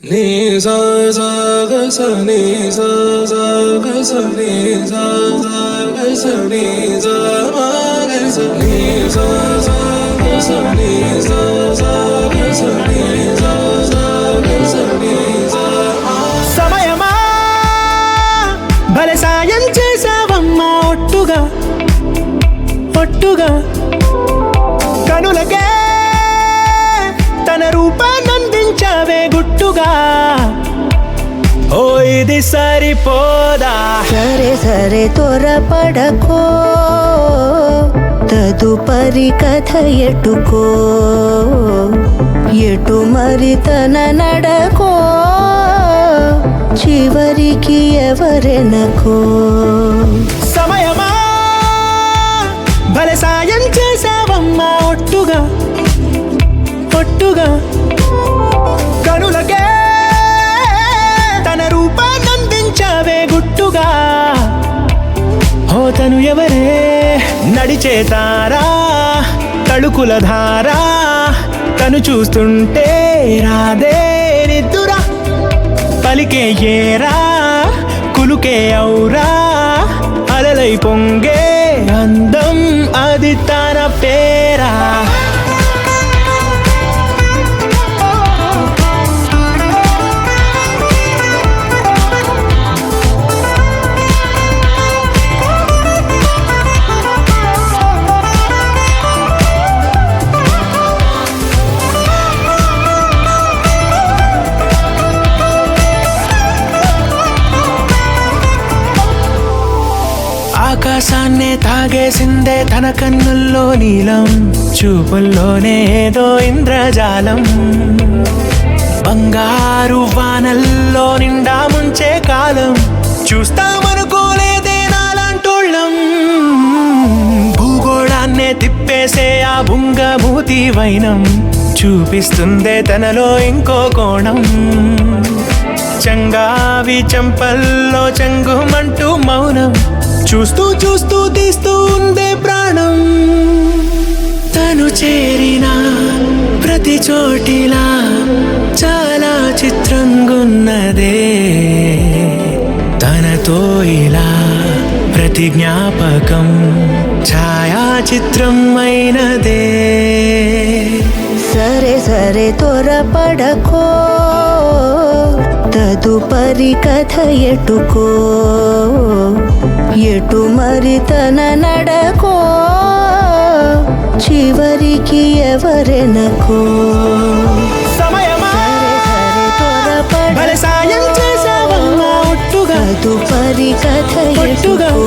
నీ సా సా గ స నీ సా సా గ స నీ సా సా గ స నీ సా మా గ స నీ సా సా గ స నీ సా సా గ స నీ సా సా గ స నీ సా మా. సమయమా భలే సాయం చేసావమ్మా ఒట్టుగా ఒట్టుగా కనులకే తన రూపాన్నందించావే గుట్టుగా. ఓ ఇది సరిపోదా? సరే సరే త్వరపడకో, తదుపరి కథ ఎటుకో, ఎటు మరి తన నడకో, చివరికి ఎవరెనకో. సమయమా భలే సాయం చేసావమ్మా ఒట్టుగా ఒట్టుగా కనులకే తన రూపాన్నందించావే గుట్టుగా. ఓ తను ఎవరే? నడిచే తారా, తళుకుల ధారా, తను చూస్తుంటే రాదే నిద్దురా. పలికే ఏరా, కులుకే ఔరా, అలలై పొంగే అందం అది తన పేరా. ఆకాశాన్నే తాగేసిందే తన కన్నుల్లో నీలం, చూపుల్లోనే ఏదో ఇంద్రజాలం. బంగారు వానల్లో నిండా ముంచే కాలం, చూస్తామనుకోలేదే నాలాంటోళ్ళం. భూగోళాన్నే తిప్పేసే ఆ బుంగమూతి వైనం, చూపిస్తుందే తనలో ఇంకో కోణం. చంగావి చంపల్లో చంగుమంటూ మౌనం, చూస్తూ చూస్తూ తీస్తూ ఉందే ప్రాణం. తను చేరిన ప్రతి చోటిలా చాలా చిత్రంగున్నదే, తనతో ఇలా ప్రతి జ్ఞాపకం ఛాయాచిత్రం అయినదే. సరే సరే త్వరపడకో, తదుపరి కథ ఎటుకో, ఎటు మరి తన నడకో, చివరికి ఎవరెనకో. సమయమా సరే త్వరపడకో, భలే సాయం చేసావమ్మా ఒట్టుగా తదుపరి కథ ఒట్టుగా ఎటుకో.